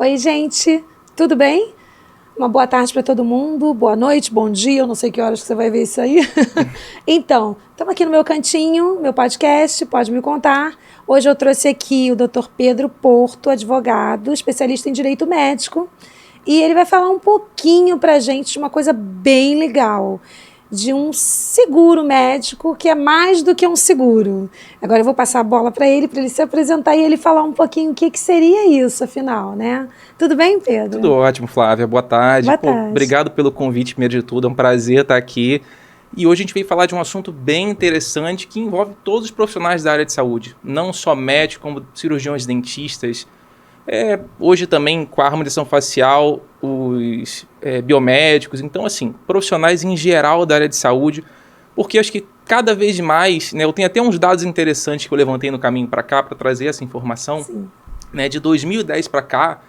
Oi, gente, tudo bem? Uma boa tarde para todo mundo, boa noite, bom dia, eu não sei que horas que você vai ver isso aí. Então, estamos aqui no meu cantinho, meu podcast, pode me contar. Hoje eu trouxe aqui o Dr. Pedro Porto, advogado, especialista em direito médico, e ele vai falar um pouquinho para a gente de uma coisa bem legal, de um seguro médico que é mais do que um seguro. Agora eu vou passar a bola para ele se apresentar e ele falar um pouquinho o que seria isso, afinal, né? Tudo bem, Pedro? Tudo ótimo, Flávia. Boa tarde. Boa tarde. Obrigado pelo convite, primeiro de tudo. É um prazer estar aqui. E hoje a gente veio falar de um assunto bem interessante que envolve todos os profissionais da área de saúde, não só médicos, como cirurgiões dentistas. Hoje também com a harmonização facial, os biomédicos, então assim, profissionais em geral da área de saúde, porque acho que cada vez mais, né, eu tenho até uns dados interessantes que eu levantei no caminho para cá para trazer essa informação, né, de 2010 para cá,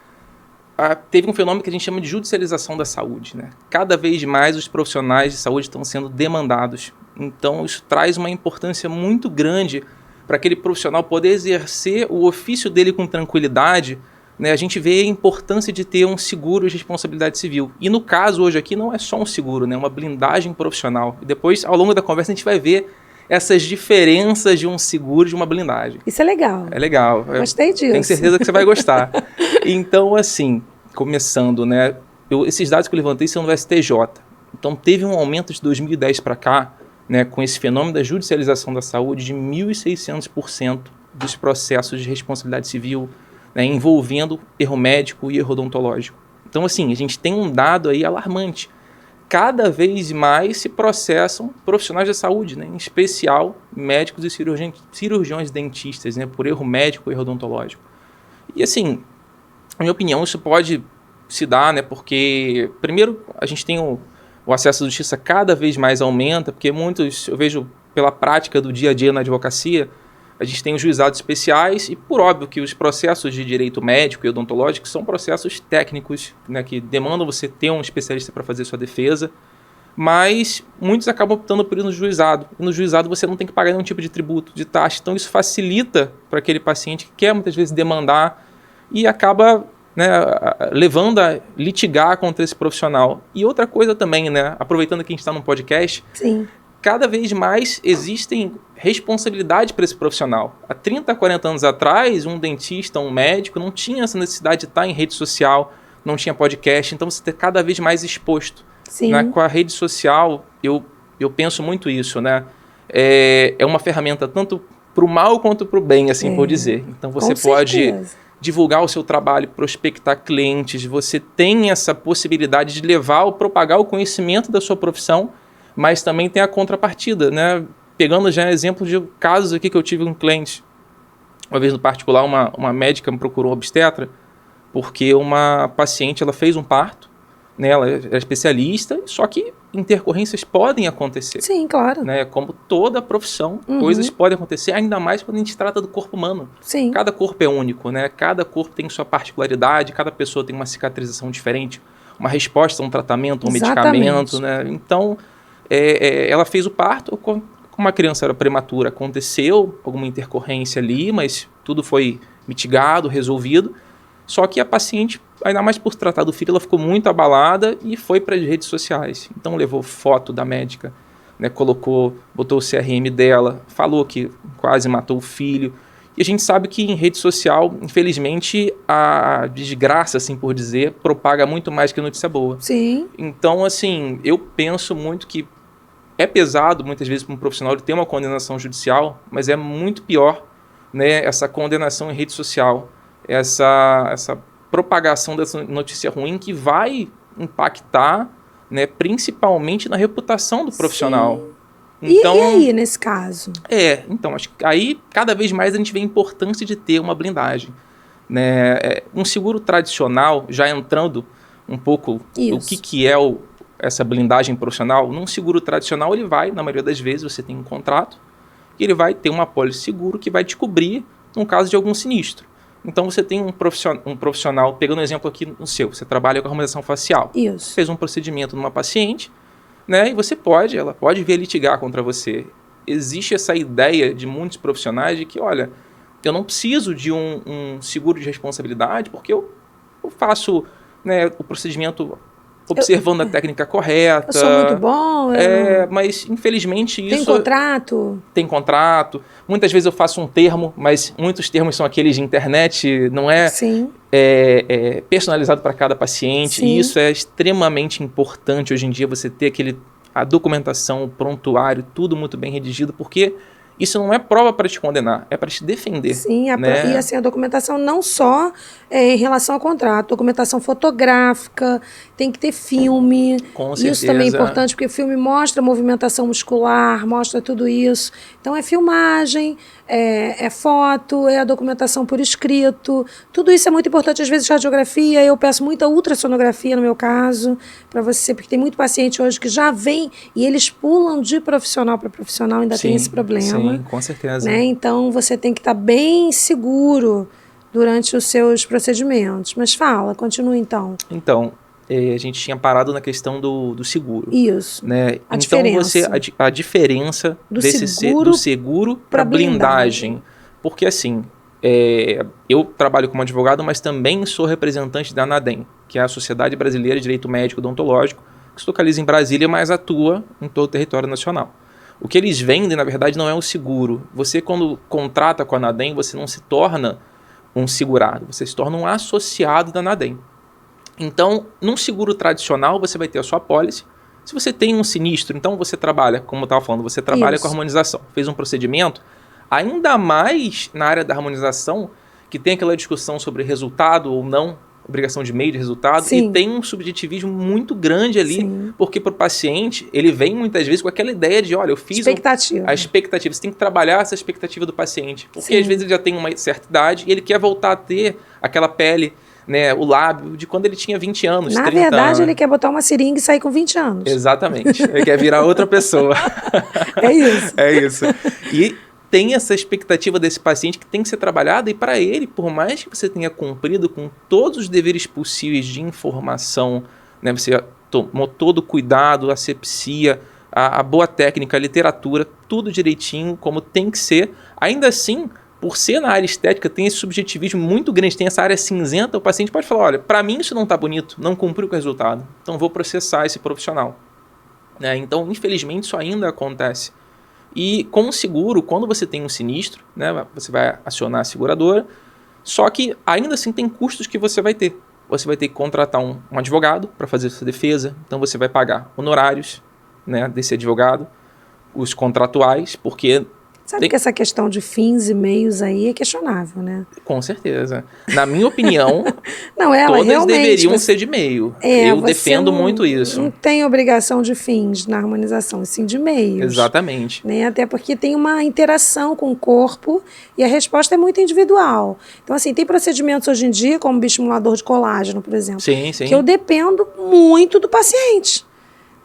teve um fenômeno que a gente chama de judicialização da saúde, né? Cada vez mais os profissionais de saúde estão sendo demandados, então isso traz uma importância muito grande para aquele profissional poder exercer o ofício dele com tranquilidade, né? A gente vê a importância de ter um seguro de responsabilidade civil. E no caso hoje aqui não é só um seguro, né? Uma blindagem profissional. E depois, ao longo da conversa, a gente vai ver essas diferenças de um seguro e de uma blindagem. Isso é legal. É legal. Gostei disso. Tenho certeza que você vai gostar. Então, assim, começando, né? Esses dados que eu levantei são do STJ. Então, teve um aumento de 2010 para cá, né, com esse fenômeno da judicialização da saúde de 1.600% dos processos de responsabilidade civil, né, envolvendo erro médico e erro odontológico. Então, assim, a gente tem um dado aí alarmante. Cada vez mais se processam profissionais da saúde, né, em especial médicos e cirurgiões dentistas, né, por erro médico e erro odontológico. E, assim, na minha opinião, isso pode se dar, né, porque, primeiro, a gente tem o acesso à justiça cada vez mais aumenta, porque muitos, eu vejo pela prática do dia a dia na advocacia, a gente tem os juizados especiais e, por óbvio, que os processos de direito médico e odontológico são processos técnicos, né, que demandam você ter um especialista para fazer sua defesa, mas muitos acabam optando por ir no juizado. E no juizado você não tem que pagar nenhum tipo de tributo, de taxa, então isso facilita para aquele paciente que quer muitas vezes demandar e acaba, né, levando a litigar contra esse profissional. E outra coisa também, né, aproveitando que a gente está num podcast, Sim. Cada vez mais existem responsabilidade para esse profissional. Há 30, 40 anos atrás, um dentista, um médico, não tinha essa necessidade de estar em rede social, não tinha podcast, então você está cada vez mais exposto. Sim. Né? Com a rede social, eu penso muito isso, né? É uma ferramenta tanto para o mal quanto para o bem, assim por dizer. Então você pode divulgar o seu trabalho, prospectar clientes, você tem essa possibilidade de levar ou propagar o conhecimento da sua profissão, mas também tem a contrapartida, né? Pegando já exemplos de casos aqui que eu tive com clientes. Uma vez no particular, uma médica me procurou, obstetra, porque uma paciente ela fez um parto, né? Ela é especialista, só que intercorrências podem acontecer. Sim, claro. Né? Como toda profissão, coisas podem acontecer, ainda mais quando a gente trata do corpo humano. Sim. Cada corpo é único, né? Cada corpo tem sua particularidade, cada pessoa tem uma cicatrização diferente, uma resposta a um tratamento, um medicamento, né? Então, ela fez o parto, como uma criança era prematura, aconteceu alguma intercorrência ali, mas tudo foi mitigado, resolvido. Só que a paciente, ainda mais por tratar do filho, ela ficou muito abalada e foi para as redes sociais. Então levou foto da médica, né, botou o CRM dela, falou que quase matou o filho. E a gente sabe que em rede social, infelizmente, a desgraça, assim por dizer, propaga muito mais que notícia boa. Sim. Então, assim, eu penso muito que é pesado, muitas vezes, para um profissional ele ter uma condenação judicial, mas é muito pior, né, essa condenação em rede social, essa propagação dessa notícia ruim que vai impactar, né, principalmente na reputação do profissional. Sim. Então, e aí, nesse caso? Então, acho que aí, cada vez mais, a gente vê a importância de ter uma blindagem. Né? Um seguro tradicional, já entrando um pouco o que é essa blindagem profissional, num seguro tradicional, ele vai, na maioria das vezes, você tem um contrato, e ele vai ter uma apólice seguro que vai te cobrir no caso de algum sinistro. Então, você tem um profissional, pegando um exemplo aqui no seu, você trabalha com harmonização facial. Isso. Fez um procedimento numa paciente, né, e ela pode vir litigar contra você. Existe essa ideia de muitos profissionais de que, olha, eu não preciso de um seguro de responsabilidade porque eu eu faço, né, o procedimento observando a técnica correta. Eu sou muito bom. Mas infelizmente isso... Tem contrato? Tem contrato. Muitas vezes eu faço um termo, mas muitos termos são aqueles de internet, não é, Sim. Personalizado para cada paciente. Sim. E isso é extremamente importante hoje em dia, você ter a documentação, o prontuário, tudo muito bem redigido, porque isso não é prova para te condenar, é para te defender. Sim, né? E assim, a documentação não só em relação ao contrato, documentação fotográfica, tem que ter filme. Com certeza. Isso também é importante, porque o filme mostra a movimentação muscular, mostra tudo isso. Então é filmagem, é foto, é a documentação por escrito. Tudo isso é muito importante. Às vezes radiografia, eu peço muita ultrassonografia no meu caso, para você, porque tem muito paciente hoje que já vem e eles pulam de profissional para profissional, ainda tem esse problema. Sim, com certeza. Né? Então você tem que estar bem seguro durante os seus procedimentos. Mas fala, continua então. Então, a gente tinha parado na questão do seguro. Isso. Né? A então, diferença. a diferença do seguro para blindagem. Porque assim, eu trabalho como advogado, mas também sou representante da ANADEM, que é a Sociedade Brasileira de Direito Médico Odontológico, que se localiza em Brasília, mas atua em todo o território nacional. O que eles vendem, na verdade, não é o seguro. Você, quando contrata com a ANADEM, você não se torna um segurado, você se torna um associado da ANADEM. Então, num seguro tradicional, você vai ter a sua apólice. Se você tem um sinistro, então você trabalha, como eu estava falando, você trabalha com a harmonização. Fez um procedimento, ainda mais na área da harmonização, que tem aquela discussão sobre resultado ou não, obrigação de meio de resultado, Sim. e tem um subjetivismo muito grande ali, Sim. porque para o paciente, ele vem muitas vezes com aquela ideia de, olha, eu fiz expectativa. a expectativa, você tem que trabalhar essa expectativa do paciente, porque Sim. às vezes ele já tem uma certa idade e ele quer voltar a ter aquela pele, né, o lábio de quando ele tinha 20 anos, 30 anos. Na verdade, ele quer botar uma seringa e sair com 20 anos. Exatamente, ele quer virar outra pessoa. É isso. É isso. E tem essa expectativa desse paciente que tem que ser trabalhada, e para ele, por mais que você tenha cumprido com todos os deveres possíveis de informação, né, você tomou todo o cuidado, a asepsia, a boa técnica, a literatura, tudo direitinho, como tem que ser, ainda assim, por ser na área estética, tem esse subjetivismo muito grande, tem essa área cinzenta, o paciente pode falar, olha, para mim isso não está bonito, não cumpriu com o resultado, então vou processar esse profissional. Né? Então, infelizmente, isso ainda acontece. E com o seguro, quando você tem um sinistro, né, você vai acionar a seguradora, só que ainda assim tem custos que você vai ter. Você vai ter que contratar um advogado para fazer essa defesa, então você vai pagar honorários, né, desse advogado, os contratuais, porque... Sabe que essa questão de fins e meios aí é questionável, né? Com certeza. Na minha opinião, não, todas deveriam ser de meio. Eu defendo muito isso. Não tem obrigação de fins na harmonização, e sim de meios. Exatamente. Né? Até porque tem uma interação com o corpo e a resposta é muito individual. Então, assim, tem procedimentos hoje em dia, como o bioestimulador de colágeno, por exemplo, sim. que eu dependo muito do paciente.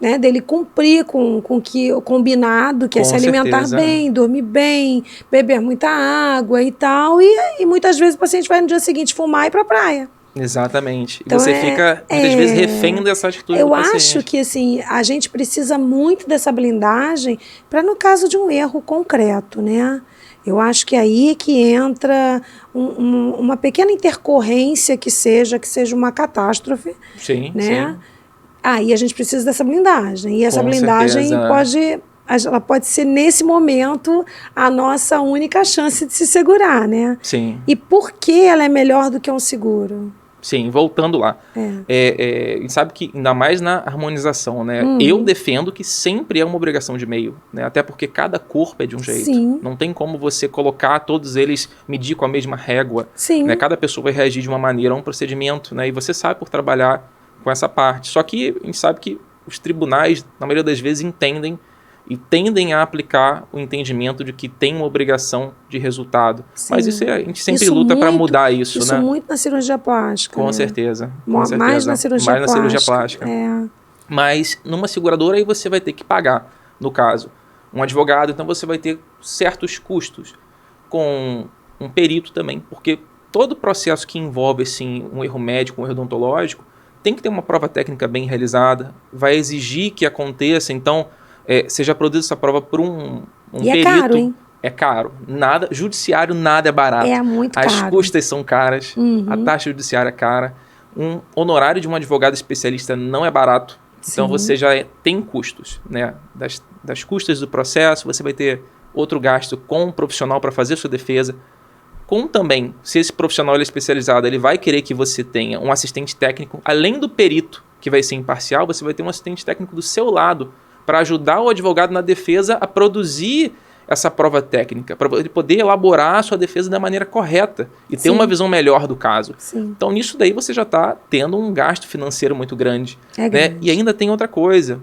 Né, dele cumprir com o combinado, que é se alimentar bem, dormir bem, beber muita água e tal, e muitas vezes o paciente vai no dia seguinte fumar e ir para a praia. Exatamente. Então você fica, muitas vezes, refém dessa atitude do paciente. Eu acho que assim, a gente precisa muito dessa blindagem para no caso de um erro concreto, né? Eu acho que aí que entra uma pequena intercorrência que seja uma catástrofe. Sim, né? sim. Aí a gente precisa dessa blindagem. E essa Com blindagem certeza. pode ser, nesse momento, a nossa única chance de se segurar, né? Sim. E por que ela é melhor do que um seguro? Sim, voltando lá. Sabe que, ainda mais na harmonização, né? Eu defendo que sempre é uma obrigação de meio, né? Até porque cada corpo é de um jeito. Sim. Não tem como você colocar todos eles, medir com a mesma régua. Sim. Né? Cada pessoa vai reagir de uma maneira a um procedimento, né? E você sabe por trabalhar com essa parte. Só que a gente sabe que os tribunais, na maioria das vezes, entendem e tendem a aplicar o entendimento de que tem uma obrigação de resultado. Sim. Mas isso a gente sempre luta para mudar isso, né? Isso muito na cirurgia plástica. Com né? certeza. Mais na cirurgia plástica. Mas numa seguradora aí você vai ter que pagar, no caso, um advogado, então você vai ter certos custos com um perito também, porque todo processo que envolve assim, um erro médico, um erro odontológico, tem que ter uma prova técnica bem realizada, vai exigir que aconteça, então, seja produzida essa prova por um perito. É caro, hein? É caro. Judiciário nada é barato. É muito caro. As custas são caras, a taxa judiciária é cara. Um honorário de um advogado especialista não é barato. Então, Sim. você já tem custos, né? Das custas do processo, você vai ter outro gasto com um profissional para fazer sua defesa. Com também, se esse profissional é especializado, ele vai querer que você tenha um assistente técnico, além do perito, que vai ser imparcial, você vai ter um assistente técnico do seu lado para ajudar o advogado na defesa a produzir essa prova técnica, para ele poder elaborar a sua defesa da maneira correta e ter uma visão melhor do caso. Sim. Então, nisso daí você já está tendo um gasto financeiro muito grande. É grande. E ainda tem outra coisa.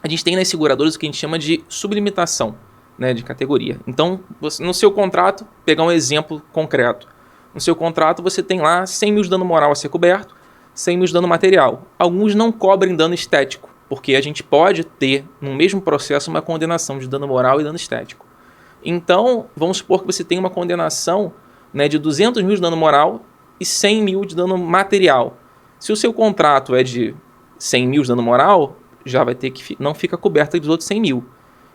A gente tem nas seguradoras o que a gente chama de sublimitação, né, de categoria. Então, você, no seu contrato, pegar um exemplo concreto. No seu contrato, você tem lá 100 mil de dano moral a ser coberto, 100 mil de dano material. Alguns não cobrem dano estético, porque a gente pode ter, no mesmo processo, uma condenação de dano moral e dano estético. Então, vamos supor que você tem uma condenação, né, de 200 mil de dano moral e 100 mil de dano material. Se o seu contrato é de 100 mil de dano moral, já vai ter que não fica coberta dos outros 100 mil.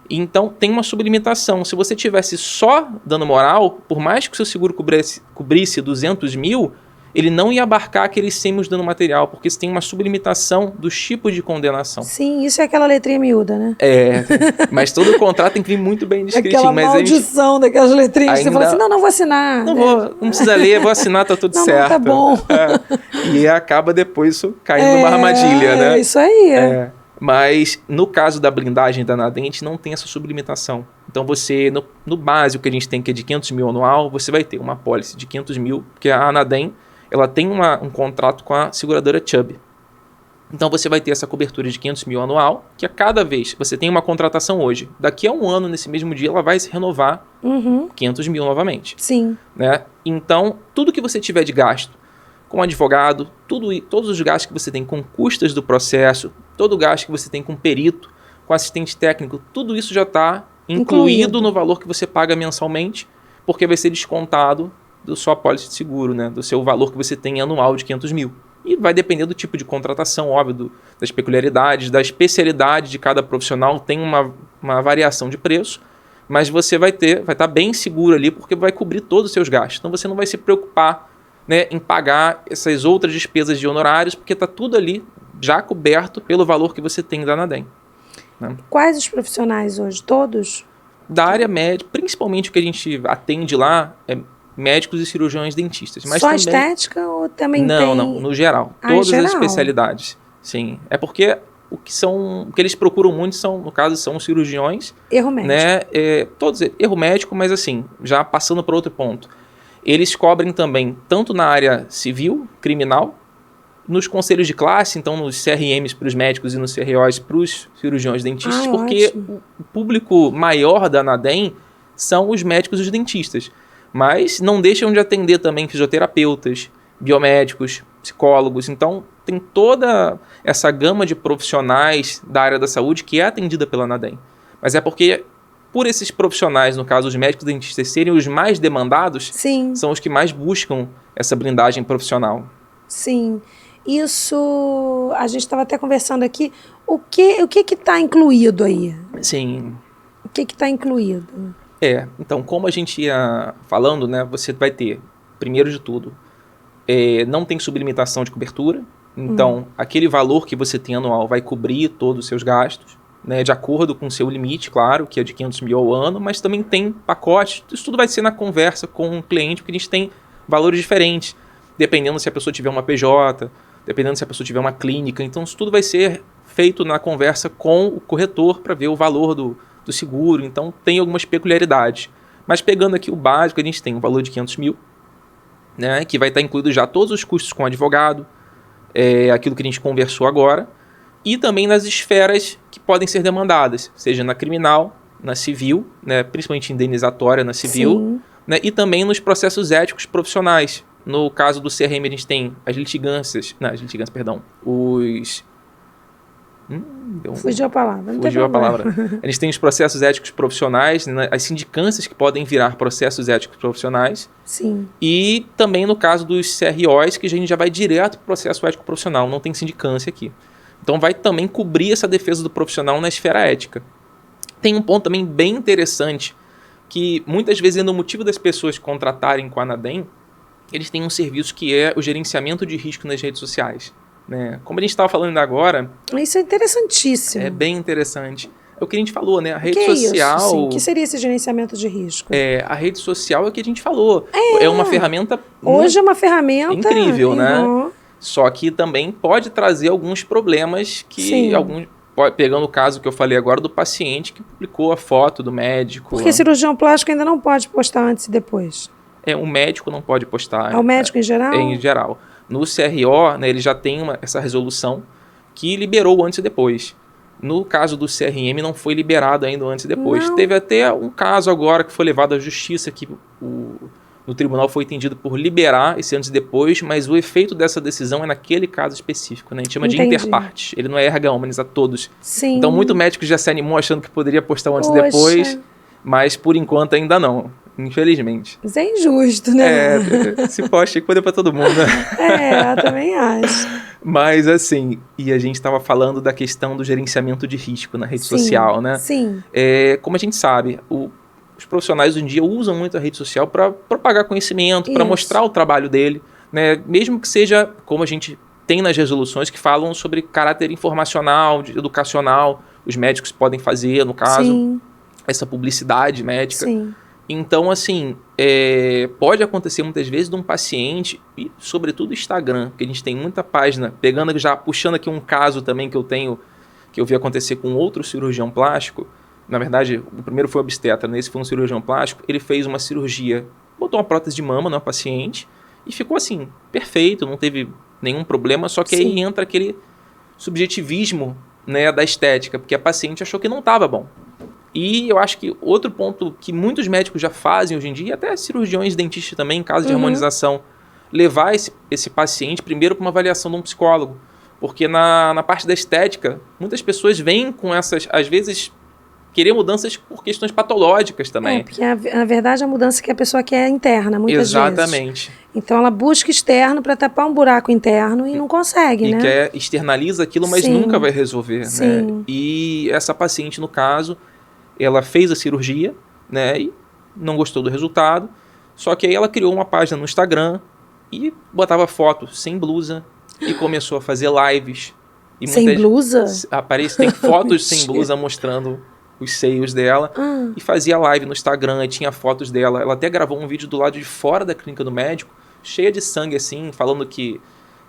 Então, tem uma sublimitação. Se você tivesse só dano moral, por mais que o seu seguro cobrisse 200 mil, ele não ia abarcar aqueles 100 mil de dano material, porque você tem uma sublimitação dos tipos de condenação. Sim, isso é aquela letrinha miúda, né? Mas todo o contrato tem que vir muito bem descritinho. Aquela maldição daquelas letrinhas. Você fala assim, não vou assinar. Não precisa ler, vou assinar, tá tudo certo. Não, tá bom. E acaba depois isso caindo numa armadilha, né? É isso aí. Mas no caso da blindagem da Anadem, a gente não tem essa sublimitação. Então você, no básico que a gente tem, que é de 500 mil anual, você vai ter uma apólice de 500 mil, porque a Anadem, ela tem um contrato com a seguradora Chubb. Então você vai ter essa cobertura de 500 mil anual, que a cada vez você tem uma contratação hoje. Daqui a um ano, nesse mesmo dia, ela vai se renovar 500 mil novamente. Sim. Né? Então, tudo que você tiver de gasto com advogado, todos os gastos que você tem com custas do processo, todo o gasto que você tem com perito, com assistente técnico, tudo isso já está incluído no valor que você paga mensalmente, porque vai ser descontado do sua apólice de seguro, né? Do seu valor que você tem anual de 500 mil. E vai depender do tipo de contratação, óbvio, das peculiaridades, da especialidade de cada profissional, tem uma variação de preço, mas você vai estar bem seguro ali, porque vai cobrir todos os seus gastos. Então você não vai se preocupar, né, em pagar essas outras despesas de honorários, porque está tudo ali já coberto pelo valor que você tem da Anadem. Né? Quais os profissionais hoje? Todos? Da área médica, principalmente o que a gente atende lá é médicos e cirurgiões dentistas. Mas só também... estética ou também não, tem... Não, no geral. Todas as especialidades. Sim. É porque o que eles procuram muito no caso, são os cirurgiões. Erro médico. Né? Todos, erro médico, mas assim, já passando para outro ponto. Eles cobrem também, tanto na área civil, criminal, nos conselhos de classe, então nos CRMs para os médicos e nos CROs para os cirurgiões dentistas, porque ótimo. O público maior da Anadem são os médicos e os dentistas. Mas não deixam de atender também fisioterapeutas, biomédicos, psicólogos. Então, tem toda essa gama de profissionais da área da saúde que é atendida pela Anadem. Mas é porque, por esses profissionais, no caso os médicos e dentistas, serem os mais demandados, Sim. são os que mais buscam essa blindagem profissional. Sim. Isso, a gente estava até conversando aqui, o que está incluído aí? Sim. O que está incluído? Então, como a gente ia falando, né, você vai ter, primeiro de tudo, não tem sublimitação de cobertura, então aquele valor que você tem anual vai cobrir todos os seus gastos, né, de acordo com o seu limite, claro, que é de 500 mil ao ano, mas também tem pacotes, isso tudo vai ser na conversa com o cliente, porque a gente tem valores diferentes, dependendo se a pessoa tiver uma PJ, dependendo se a pessoa tiver uma clínica, então isso tudo vai ser feito na conversa com o corretor para ver o valor do seguro, então tem algumas peculiaridades. Mas pegando aqui o básico, a gente tem um valor de 500 mil, né, que vai estar incluído já todos os custos com advogado, aquilo que a gente conversou agora, e também nas esferas que podem ser demandadas, seja na criminal, na civil, né, principalmente indenizatória na civil, né, e também nos processos éticos profissionais. No caso do CRM, a gente tem as litigâncias, Fugiu a palavra. Fugiu a palavra. A gente tem os processos éticos profissionais, né, as sindicâncias que podem virar processos éticos profissionais. Sim. E também no caso dos CROs, que a gente já vai direto para o processo ético profissional, não tem sindicância aqui. Então vai também cobrir essa defesa do profissional na esfera ética. Tem um ponto também bem interessante, que muitas vezes é no motivo das pessoas contratarem com a Anadem, eles têm um serviço que é o gerenciamento de risco nas redes sociais, né? Como a gente estava falando agora... Isso é interessantíssimo. É bem interessante. É o que a gente falou, né? A rede que social... É isso? Sim. O que seria esse gerenciamento de risco? A rede social é o que a gente falou. É uma ferramenta... Hoje é uma ferramenta... incrível, né? Só que também pode trazer alguns problemas que... Pegando o caso que eu falei agora do paciente que publicou a foto do médico. Porque cirurgião plástico ainda não pode postar antes e depois. O médico não pode postar. O médico em geral? Em geral. No CRO, né, ele já tem essa resolução que liberou antes e depois. No caso do CRM, não foi liberado ainda antes e depois. Não. Teve até um caso agora que foi levado à justiça, que no tribunal foi entendido por liberar esse antes e depois, mas o efeito dessa decisão é naquele caso específico, né? A gente chama de interpartes. Ele não é erga omnes a todos. Sim. Então, muito médico já se animou achando que poderia postar o antes e depois, mas por enquanto ainda não. Infelizmente. Isso é injusto, né? Se posta, tem que poder pra todo mundo. Eu também acho. Mas assim, e a gente estava falando da questão do gerenciamento de risco na rede social, né? Sim. Como a gente sabe, os profissionais hoje em dia usam muito a rede social para propagar conhecimento, para mostrar o trabalho dele, né? Mesmo que seja, como a gente tem nas resoluções, que falam sobre caráter informacional, educacional, os médicos podem fazer, no caso, essa publicidade médica. Sim. Então, assim, pode acontecer muitas vezes de um paciente, e sobretudo Instagram, porque a gente tem muita página, puxando aqui um caso também que eu vi acontecer com outro cirurgião plástico. Na verdade, o primeiro foi obstetra, né? Esse foi um cirurgião plástico. Ele fez uma cirurgia, botou uma prótese de mama na paciente e ficou assim, perfeito, não teve nenhum problema, só que aí entra aquele subjetivismo, né, da estética, porque a paciente achou que não estava bom. E eu acho que outro ponto que muitos médicos já fazem hoje em dia, até cirurgiões dentistas também, em caso de harmonização, levar esse paciente primeiro para uma avaliação de um psicólogo. Porque na parte da estética, muitas pessoas vêm com essas, às vezes, querer mudanças por questões patológicas também. Porque na verdade a mudança que a pessoa quer é interna, muitas vezes. Exatamente. Então ela busca externo para tapar um buraco interno e não consegue, né? E externaliza aquilo, mas nunca vai resolver, né? E essa paciente, no caso, ela fez a cirurgia, né, e não gostou do resultado, só que aí ela criou uma página no Instagram e botava foto sem blusa e começou a fazer lives. E sem blusa? Tem fotos sem blusa mostrando os seios dela e fazia live no Instagram e tinha fotos dela. Ela até gravou um vídeo do lado de fora da clínica do médico, cheia de sangue assim, falando que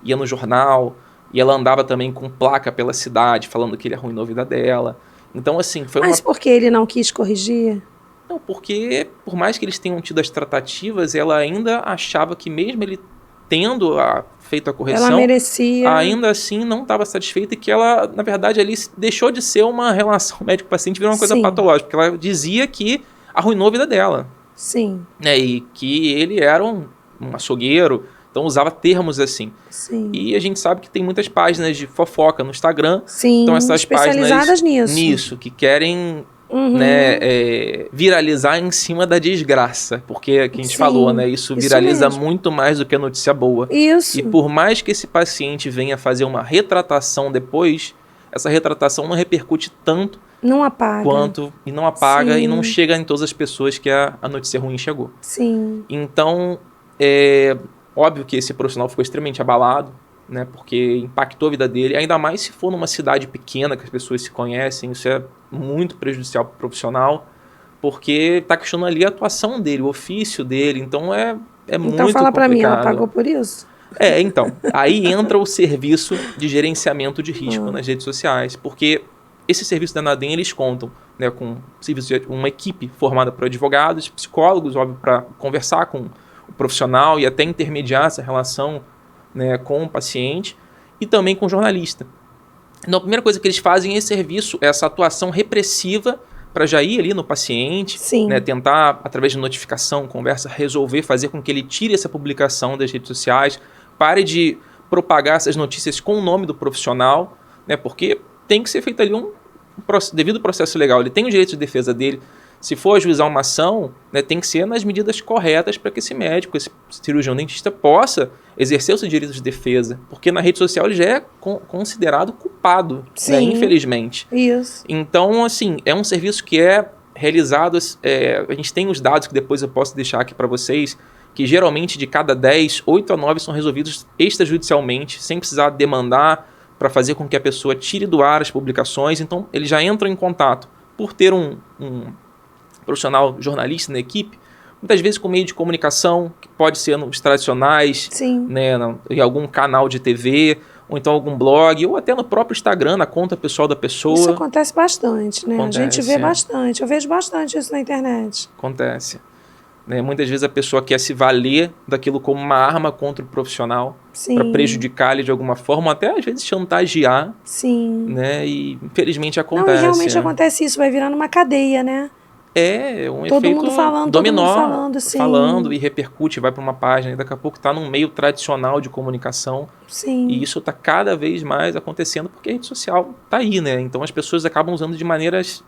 ia no jornal, e ela andava também com placa pela cidade, falando que ele arruinou a vida dela. Então, assim, foi Mas por que ele não quis corrigir? Não, porque por mais que eles tenham tido as tratativas, ela ainda achava que mesmo ele tendo feito a correção, ela merecia, ainda assim não estava satisfeita e que ela, na verdade, ali deixou de ser uma relação médico-paciente, virou uma coisa patológica, porque ela dizia que arruinou a vida dela. Sim. E que ele era um açougueiro, então usava termos assim. Sim. E a gente sabe que tem muitas páginas de fofoca no Instagram. Sim, então essas especializadas nisso, que querem viralizar em cima da desgraça. Porque é que a gente falou, né? Isso viraliza muito mais do que a notícia boa. Isso. E por mais que esse paciente venha fazer uma retratação depois, essa retratação não repercute tanto. Não apaga. E não apaga e não chega em todas as pessoas que a notícia ruim chegou. Sim. Então, óbvio que esse profissional ficou extremamente abalado, né, porque impactou a vida dele, ainda mais se for numa cidade pequena que as pessoas se conhecem, isso é muito prejudicial para o profissional, porque está questionando ali a atuação dele, o ofício dele, então é muito complicado. Então fala para mim, ela pagou por isso? Então, aí entra o serviço de gerenciamento de risco nas redes sociais, porque esse serviço da Nadem, eles contam, né, com uma equipe formada por advogados, psicólogos, óbvio, para conversar com o profissional e até intermediar essa relação, né, com o paciente e também com o jornalista. Então, a primeira coisa que eles fazem é esse serviço, essa atuação repressiva para já ir ali no paciente, né, tentar, através de notificação, conversa, resolver, fazer com que ele tire essa publicação das redes sociais, pare de propagar essas notícias com o nome do profissional, né, porque tem que ser feito ali devido ao processo legal. Ele tem o direito de defesa dele. Se for ajuizar uma ação, né, tem que ser nas medidas corretas para que esse médico, esse cirurgião dentista, possa exercer o seu direito de defesa. Porque na rede social ele já é considerado culpado, né, infelizmente. Isso. Então, assim, é um serviço que é realizado... a gente tem os dados que depois eu posso deixar aqui para vocês, que geralmente de cada 10, 8 a 9 são resolvidos extrajudicialmente, sem precisar demandar para fazer com que a pessoa tire do ar as publicações. Então, eles já entram em contato por ter um profissional jornalista na equipe, muitas vezes com meio de comunicação, que pode ser nos tradicionais, né, em algum canal de TV, ou então algum blog, ou até no próprio Instagram, na conta pessoal da pessoa. Isso acontece bastante, né? A gente vê bastante, eu vejo bastante isso na internet. Acontece. Né? Muitas vezes a pessoa quer se valer daquilo como uma arma contra o profissional, para prejudicar ele de alguma forma, ou até às vezes chantagear. Sim. Né? E infelizmente acontece. Não, e realmente acontece isso, vai virando uma cadeia, né? É um todo efeito mundo falando, dominó, todo mundo falando, sim. Falando e repercute, vai para uma página, e daqui a pouco está num meio tradicional de comunicação. Sim. E isso está cada vez mais acontecendo porque a rede social está aí, né? Então as pessoas acabam usando de maneiras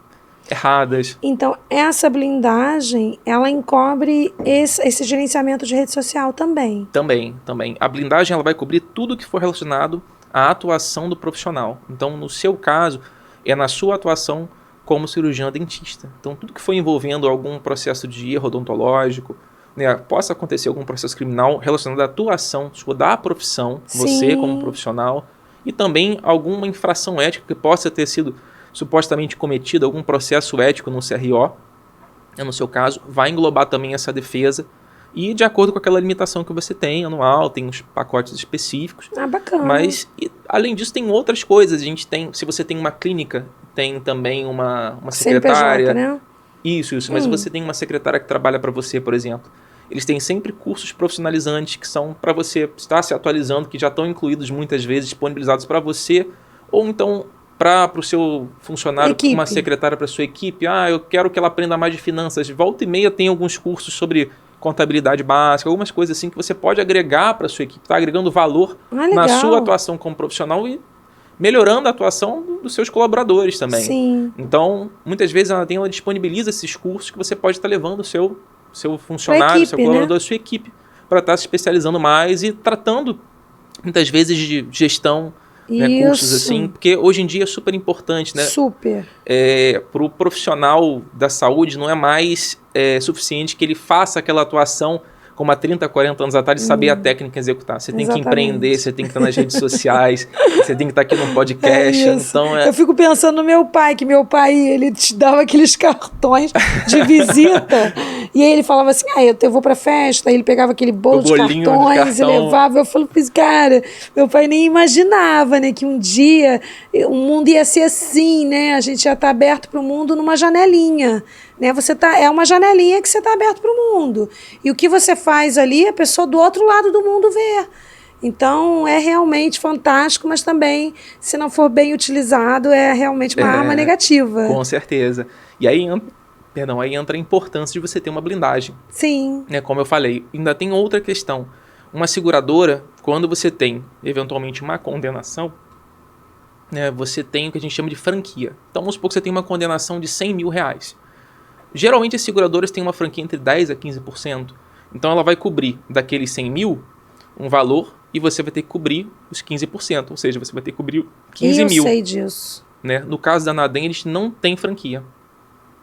erradas. Então, essa blindagem, ela encobre esse gerenciamento de rede social também. Também. A blindagem ela vai cobrir tudo que for relacionado à atuação do profissional. Então, no seu caso, é na sua atuação como cirurgião dentista. Então, tudo que for envolvendo algum processo de erro odontológico, né, possa acontecer algum processo criminal relacionado à atuação sua da profissão, você como profissional, e também alguma infração ética que possa ter sido supostamente cometida, algum processo ético no CRO, no seu caso, vai englobar também essa defesa e de acordo com aquela limitação que você tem anual, tem uns pacotes específicos. Ah, bacana. Mas, além disso, tem outras coisas. A gente tem, se você tem uma clínica, tem também uma secretária. CNPJ, né? Isso. Mas se você tem uma secretária que trabalha para você, por exemplo, eles têm sempre cursos profissionalizantes que são para você estar se atualizando, que já estão incluídos muitas vezes, disponibilizados para você, ou então para o seu funcionário, uma secretária para sua equipe. Eu quero que ela aprenda mais de finanças. Volta e meia tem alguns cursos sobre contabilidade básica, algumas coisas assim que você pode agregar para a sua equipe, está agregando valor na sua atuação como profissional e melhorando a atuação dos seus colaboradores também. Sim. Então, muitas vezes ela disponibiliza esses cursos que você pode estar levando o seu funcionário, equipe, seu colaborador, sua equipe, para estar se especializando mais e tratando, muitas vezes, de gestão, né, cursos assim, porque hoje em dia é super importante, né? Super. Para o profissional da saúde não é mais suficiente que ele faça aquela atuação como há 30, 40 anos atrás, de saber a técnica executar. Você tem que empreender, você tem que estar nas redes sociais, você tem que estar aqui no podcast. Então Eu fico pensando no meu pai, que meu pai, ele te dava aqueles cartões de visita, e aí ele falava assim, eu vou pra festa, aí ele pegava aquele bolo de cartões e levava. Eu falei, cara, meu pai nem imaginava, né, que um dia o mundo ia ser assim, né, a gente ia estar aberto pro mundo numa janelinha. Né? É uma janelinha que você está aberto para o mundo. E o que você faz ali, a pessoa do outro lado do mundo vê. Então, é realmente fantástico, mas também, se não for bem utilizado, é realmente uma arma negativa. Com certeza. E aí entra a importância de você ter uma blindagem. Sim. Né? Como eu falei, ainda tem outra questão. Uma seguradora, quando você tem, eventualmente, uma condenação, né, você tem o que a gente chama de franquia. Então, vamos supor que você tem uma condenação de R$100 mil. Geralmente as seguradoras têm uma franquia entre 10% a 15%. Então ela vai cobrir daqueles 100 mil um valor e você vai ter que cobrir os 15%. Ou seja, você vai ter que cobrir 15 mil. Eu sei disso. Né? No caso da Nadem, eles não têm franquia.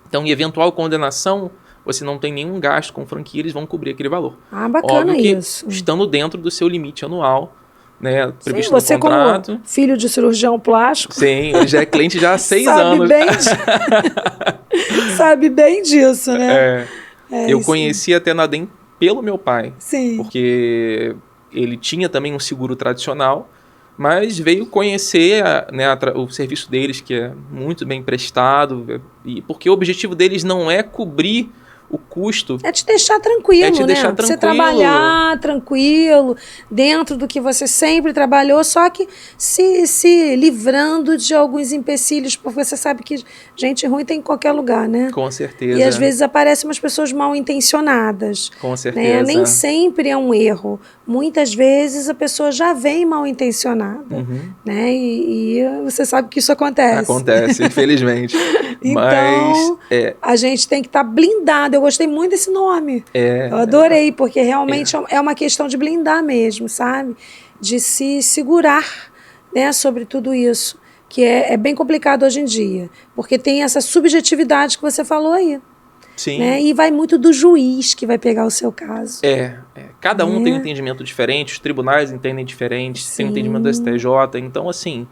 Então, em eventual condenação, você não tem nenhum gasto com franquia, eles vão cobrir aquele valor. Bacana. Óbvio isso. Estando dentro do seu limite anual, né, previsto no contrato. Como filho de cirurgião plástico. Sim, ele já é cliente já há 6 anos. Sabe bem disso, né? Eu conheci até a Nadem pelo meu pai. Sim. Porque ele tinha também um seguro tradicional, mas veio conhecer o serviço deles, que é muito bem prestado, porque o objetivo deles não é cobrir o custo. É te deixar tranquilo, Você trabalhar tranquilo, dentro do que você sempre trabalhou, só que se livrando de alguns empecilhos, porque você sabe que gente ruim tem em qualquer lugar, né? Com certeza. E às vezes aparecem umas pessoas mal intencionadas. Com certeza. Né? Nem sempre é um erro. Muitas vezes a pessoa já vem mal intencionada. Né? E você sabe que isso acontece. Acontece, infelizmente. Então, a gente tem que estar blindado. Eu gostei muito desse nome. Eu adorei, porque realmente é uma questão de blindar mesmo, sabe? De se segurar, né, sobre tudo isso, que é bem complicado hoje em dia, porque tem essa subjetividade que você falou aí. Sim. Né? E vai muito do juiz que vai pegar o seu caso. Cada um tem um entendimento diferente, os tribunais entendem diferente, tem um entendimento do STJ, então assim,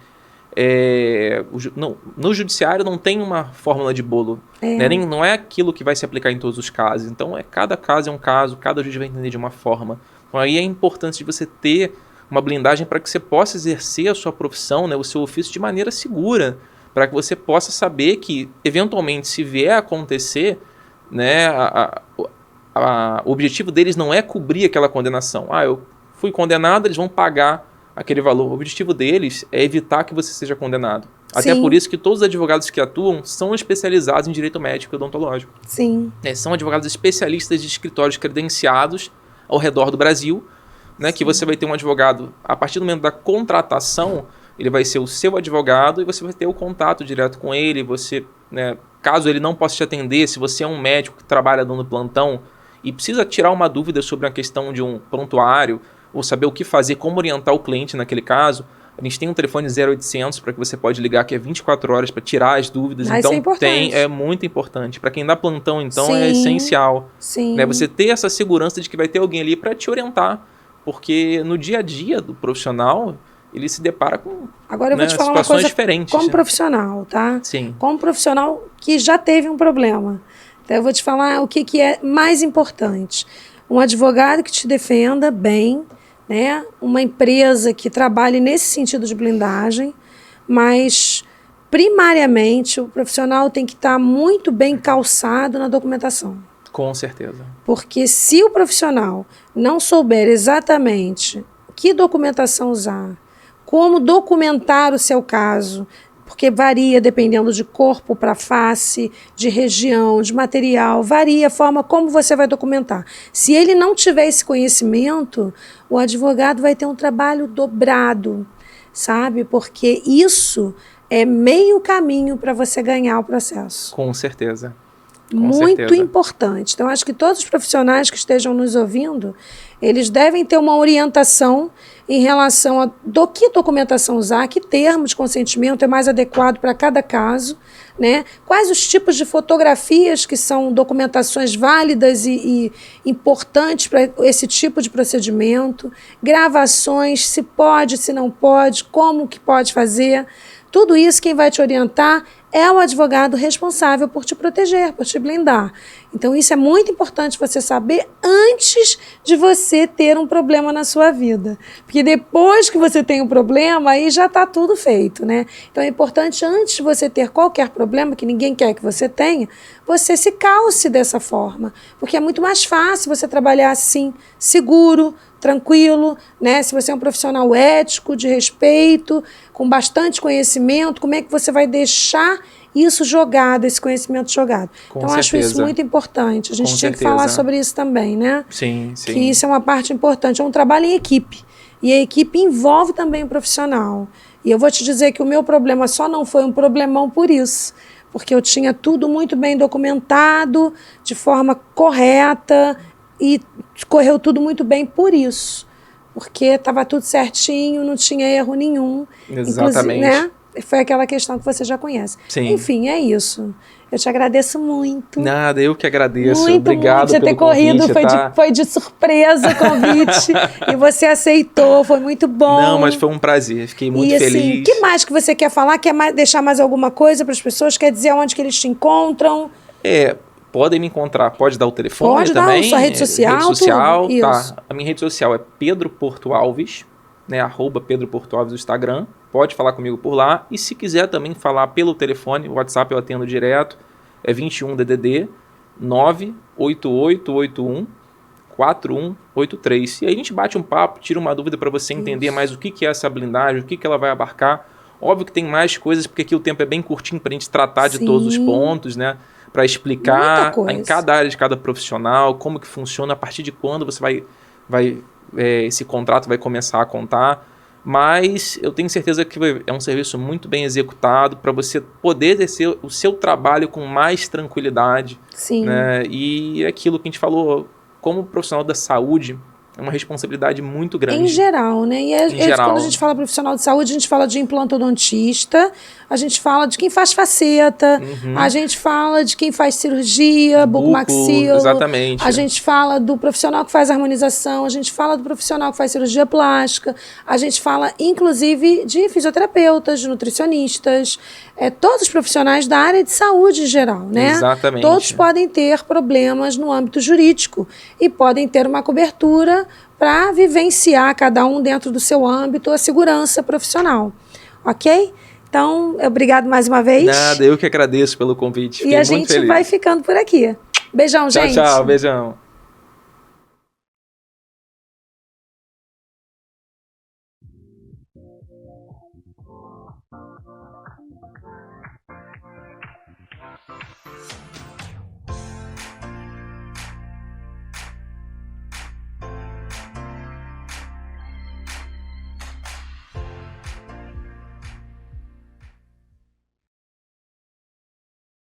no judiciário não tem uma fórmula de bolo, né? Não é aquilo que vai se aplicar em todos os casos, então cada caso é um caso, cada juiz vai entender de uma forma. Então aí é importante você ter uma blindagem para que você possa exercer a sua profissão, né, o seu ofício de maneira segura, para que você possa saber que, eventualmente, se vier a acontecer, né, o objetivo deles não é cobrir aquela condenação. Eu fui condenado, eles vão pagar aquele valor. O objetivo deles é evitar que você seja condenado. Até por isso que todos os advogados que atuam são especializados em direito médico e odontológico. Sim. São advogados especialistas de escritórios credenciados ao redor do Brasil, né, que você vai ter um advogado, a partir do momento da contratação, ele vai ser o seu advogado e você vai ter o contato direto com ele. Você, né, caso ele não possa te atender, se você é um médico que trabalha dando plantão e precisa tirar uma dúvida sobre a questão de um prontuário ou saber o que fazer, como orientar o cliente naquele caso, a gente tem um telefone 0800 para que você pode ligar, que é 24 horas para tirar as dúvidas. Então é muito importante. Para quem dá plantão, então, é essencial. Sim. Né, você ter essa segurança de que vai ter alguém ali para te orientar. Porque no dia a dia do profissional, ele se depara com Agora eu vou te falar uma coisa diferentes. Como profissional, tá? Sim. Como profissional que já teve um problema. Então eu vou te falar o que é mais importante. Um advogado que te defenda bem, né? Uma empresa que trabalhe nesse sentido de blindagem, mas primariamente o profissional tem que estar muito bem calçado na documentação. Com certeza. Porque se o profissional não souber exatamente que documentação usar, como documentar o seu caso, porque varia dependendo de corpo para face, de região, de material, varia a forma como você vai documentar. Se ele não tiver esse conhecimento, o advogado vai ter um trabalho dobrado, sabe? Porque isso é meio caminho para você ganhar o processo. Com certeza. Muito importante. Então, acho que todos os profissionais que estejam nos ouvindo, eles devem ter uma orientação em relação a do que documentação usar, que termo de consentimento é mais adequado para cada caso, né? Quais os tipos de fotografias que são documentações válidas e importantes para esse tipo de procedimento, gravações, se pode, se não pode, como que pode fazer. Tudo isso quem vai te orientar é o advogado responsável por te proteger, por te blindar. Então, isso é muito importante você saber antes de você ter um problema na sua vida. Porque depois que você tem um problema, aí já está tudo feito, né? Então, é importante, antes de você ter qualquer problema, que ninguém quer que você tenha, você se calce dessa forma. Porque é muito mais fácil você trabalhar assim, seguro, tranquilo, né? Se você é um profissional ético, de respeito, com bastante conhecimento, como é que você vai deixar isso jogado, esse conhecimento jogado? Então, acho isso muito importante. A gente tinha que falar sobre isso também, né? Sim, sim. Que isso é uma parte importante. É um trabalho em equipe. E a equipe envolve também o profissional. E eu vou te dizer que o meu problema só não foi um problemão por isso. Porque eu tinha tudo muito bem documentado, de forma correta, e correu tudo muito bem por isso. Porque estava tudo certinho, não tinha erro nenhum. Exatamente. Né? Foi aquela questão que você já conhece. Sim. Enfim, é isso. Eu te agradeço muito. Nada, eu que agradeço. Muito, obrigado muito. Você pelo ter corrido convite, foi de surpresa o convite. E você aceitou, foi muito bom. Não, mas foi um prazer. Fiquei muito feliz. E assim, o que mais que você quer falar? Quer deixar mais alguma coisa para as pessoas? Quer dizer onde que eles te encontram? Podem me encontrar, pode dar o telefone pode também. Pode dar, sua rede social. Rede social, tudo. Tá. A minha rede social é Pedro Porto Alves, né? @PedroPortoAlves no Instagram. Pode falar comigo por lá. E se quiser também falar pelo telefone, o WhatsApp eu atendo direto, é 21 DDD 98881 4183. E aí a gente bate um papo, tira uma dúvida para você entender mais o que é essa blindagem, o que ela vai abarcar. Óbvio que tem mais coisas, porque aqui o tempo é bem curtinho para a gente tratar de todos os pontos, né? Para explicar em cada área de cada profissional, como que funciona, a partir de quando você esse contrato vai começar a contar. Mas eu tenho certeza que é um serviço muito bem executado para você poder exercer o seu trabalho com mais tranquilidade. Sim. Né? E é aquilo que a gente falou, como profissional da saúde, é uma responsabilidade muito grande. Em geral, né? Geral. Quando a gente fala profissional de saúde, a gente fala de implantodontista, a gente fala de quem faz faceta, a gente fala de quem faz cirurgia, bucomaxilo, exatamente. a gente fala do profissional que faz harmonização, a gente fala do profissional que faz cirurgia plástica, a gente fala, inclusive, de fisioterapeutas, de nutricionistas, todos os profissionais da área de saúde em geral, né? Exatamente. Todos podem ter problemas no âmbito jurídico e podem ter uma cobertura para vivenciar cada um dentro do seu âmbito a segurança profissional, ok? Então, obrigado mais uma vez. Nada, eu que agradeço pelo convite. Fiquei e a muito gente feliz. vai ficando por aqui. Beijão, gente. Tchau, beijão.